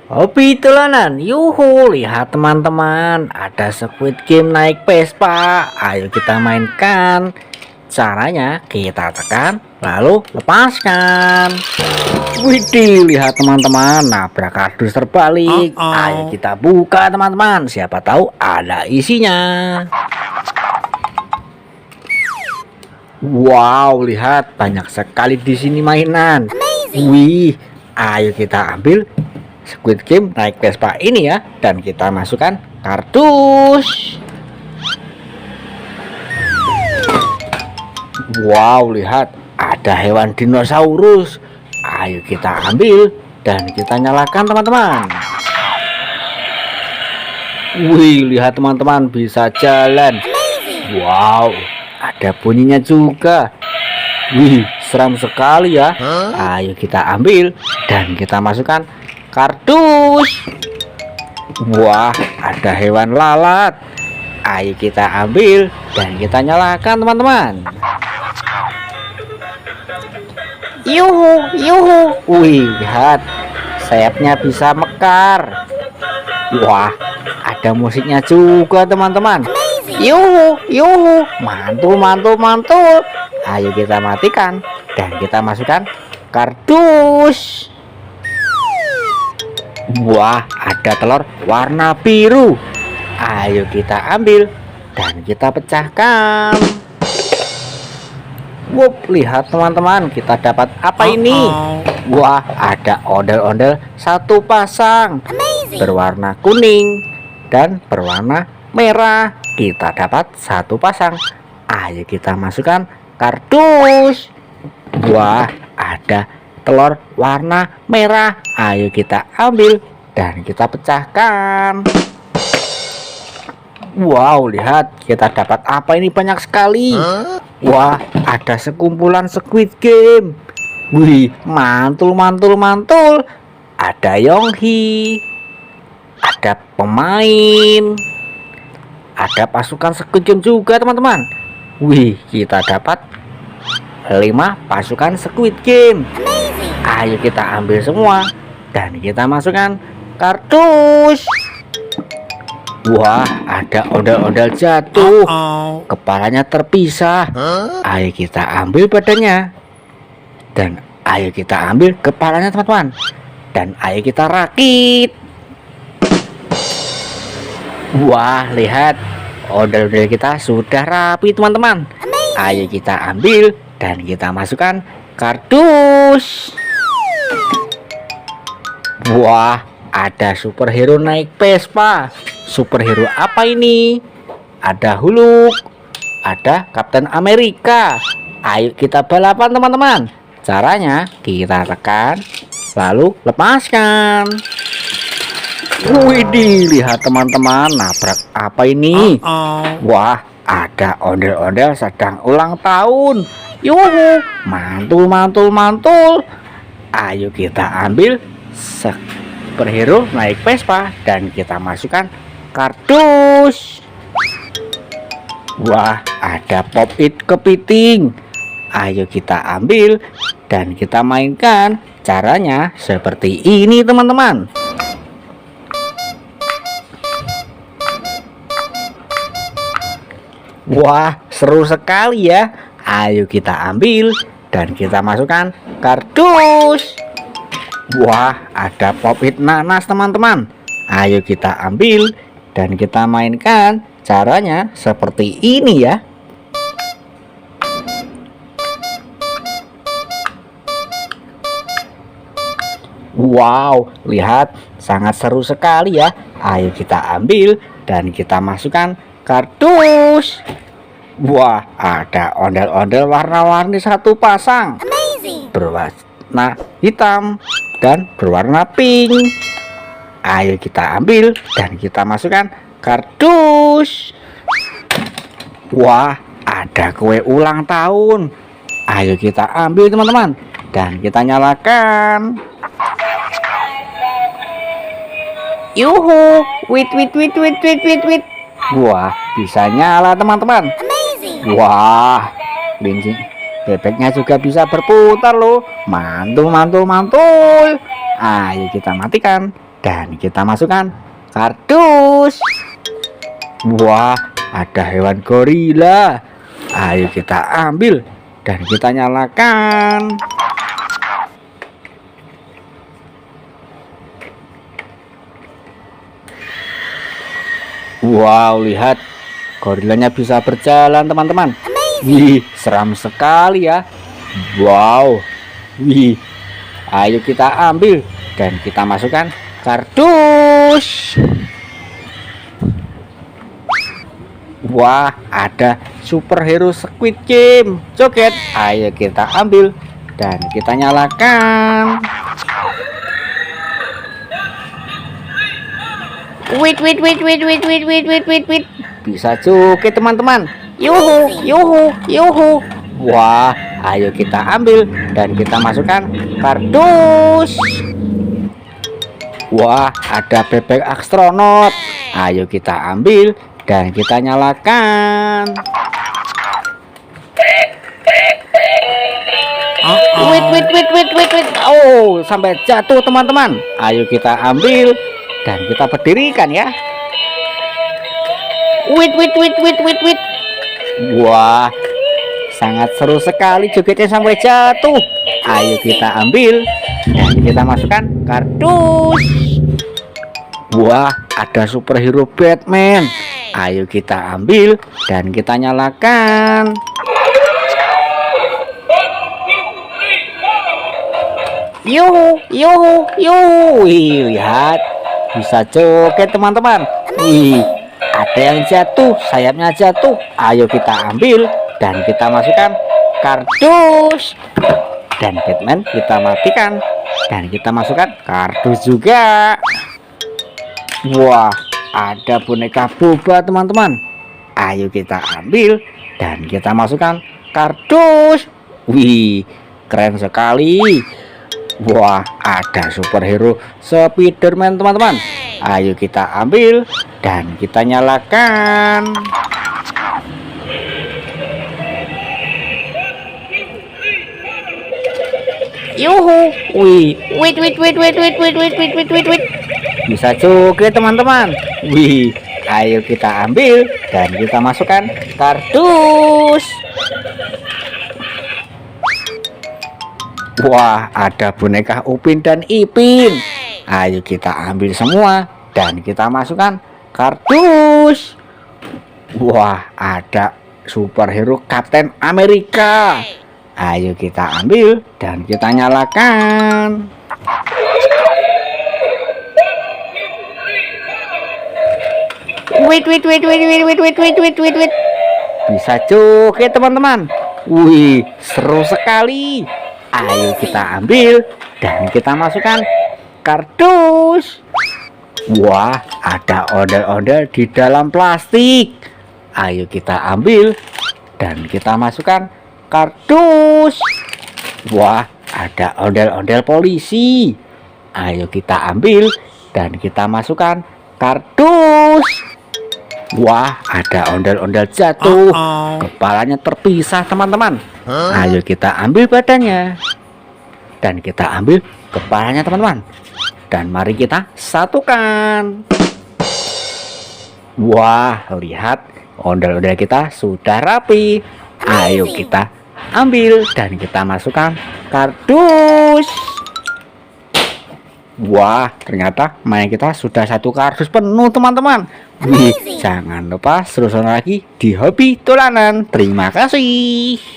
Hobi tulanan, yuhu, lihat teman-teman, ada Squid Game naik Vespa. Ayo kita mainkan. Caranya kita tekan, lalu lepaskan. Widih, lihat teman-teman, nabrak kardus terbalik. Ayo kita buka teman-teman, siapa tahu ada isinya. Wow, lihat banyak sekali di sini mainan. Wih, ayo kita ambil Squid Game naik Vespa ini ya, dan kita masukkan kardus. Wow, lihat ada hewan dinosaurus. Ayo kita ambil dan kita nyalakan teman-teman. Wih, lihat teman-teman, bisa jalan. Wow, ada bunyinya juga. Wih, seram sekali ya. Ayo kita ambil dan kita masukkan kardus. Wah, ada hewan lalat. Ayo kita ambil dan kita nyalakan teman-teman. Yuhu, yuhu. Wih, lihat sayapnya bisa mekar. Wah, ada musiknya juga teman-teman. Yuhu, yuhu. Mantul, mantul, mantul. Ayo kita matikan dan kita masukkan kardus. Wah, ada telur warna biru. Ayo kita ambil dan kita pecahkan. Wup, lihat teman-teman, kita dapat apa ini? Wah, ada ondel-ondel satu pasang, berwarna kuning dan berwarna merah. Kita dapat satu pasang. Ayo kita masukkan kardus. Wah, ada telur warna merah. Ayo kita ambil dan kita pecahkan. Wow, lihat kita dapat apa ini, banyak sekali. Wah, ada sekumpulan Squid Game. Wih, mantul, mantul, mantul. Ada Yonghi, ada pemain, ada pasukan Squid Game juga teman-teman. Wih, kita dapat 5 pasukan Squid Game. Ayo kita ambil semua dan kita masukkan kardus. Wah, ada ondel-ondel jatuh. Kepalanya terpisah. Ayo kita ambil badannya. Dan ayo kita ambil kepalanya teman-teman. Dan ayo kita rakit. Wah, lihat ondel-ondel kita sudah rapi teman-teman. Ayo kita ambil dan kita masukkan kardus. Wah, ada superhero naik Vespa. Superhero apa ini? Ada Hulk, ada Kapten Amerika. Ayo kita balapan teman-teman. Caranya kita tekan, lalu lepaskan. Widih, lihat teman-teman, nabrak apa ini? Wah, ada ondel-ondel sedang ulang tahun. Yuhu, mantul, mantul, mantul. Ayo kita ambil superhero naik Vespa dan kita masukkan kardus. Wah, ada pop it kepiting. Ayo kita ambil dan kita mainkan. Caranya seperti ini teman-teman. Wah, seru sekali ya. Ayo kita ambil dan kita masukkan kardus. Wah, ada pop it nanas teman-teman. Ayo kita ambil dan kita mainkan. Caranya seperti ini ya. Wow, lihat sangat seru sekali ya. Ayo kita ambil dan kita masukkan kardus. Wah, ada ondel-ondel warna-warni satu pasang, berwarna hitam dan berwarna pink. Ayo kita ambil dan kita masukkan kardus. Wah, ada kue ulang tahun. Ayo kita ambil teman-teman dan kita nyalakan. Yuhu, wait, wait, wait, wait, wait, wait, wait. Wah, bisa nyala teman-teman. Wah, bensin bebeknya juga bisa berputar loh. Mantul, mantul, mantul. Ayo kita matikan dan kita masukkan kardus. Wah, ada hewan gorila. Ayo kita ambil dan kita nyalakan. Wow, lihat, gorilanya bisa berjalan teman-teman. Wih, seram sekali ya. Wow, wih, ayo kita ambil dan kita masukkan kardus. Wah, ada superhero Squid Game joget. Ayo kita ambil dan kita nyalakan. Wait. Bisa joget teman-teman. Yuhu. Wah, ayo kita ambil dan kita masukkan kardus. Wah, ada bebek astronot. Ayo kita ambil dan kita nyalakan. Wait. Oh, sampai jatuh teman-teman. Ayo kita ambil dan kita berdirikan ya. Wait. Wah, sangat seru sekali jogetnya sampai jatuh. Ayo kita ambil dan kita masukkan kardus. Wah, ada superhero Batman. Ayo kita ambil dan kita nyalakan. Yuhu. Wih, lihat, bisa joget teman-teman. Wih, ada yang jatuh, sayapnya jatuh. Ayo kita ambil dan kita masukkan kardus. Dan Batman kita matikan dan kita masukkan kardus juga. Wah, ada boneka boba teman-teman. Ayo kita ambil dan kita masukkan kardus. Wih, keren sekali. Wah, ada superhero Spiderman teman-teman. Ayo kita ambil dan kita nyalakan. Yuhu. Wih, Wait. bisa joget teman-teman. Wih, ayo kita ambil dan kita masukkan kardus. Wah, ada boneka Upin dan Ipin. Ayo kita ambil semua dan kita masukkan kardus. Wah, ada superhero Captain America. Ayo kita ambil dan kita nyalakan. Wait. Bisa joget teman-teman. Wih, seru sekali. Ayo kita ambil dan kita masukkan kardus. Wah, ada ondel-ondel di dalam plastik. Ayo kita ambil dan kita masukkan kardus. Wah, ada ondel-ondel polisi. Ayo kita ambil dan kita masukkan kardus. Wah, ada ondel-ondel jatuh. Kepalanya terpisah teman-teman. Ayo kita ambil badannya dan kita ambil kepalanya teman-teman. Dan mari kita satukan. Wah, lihat, ondel-ondel kita sudah rapi. Ayo kita ambil dan kita masukkan kardus. Wah, ternyata main kita sudah satu kardus penuh teman-teman. Wih, jangan lupa terus lagi di Hobi Dolanan. Terima kasih.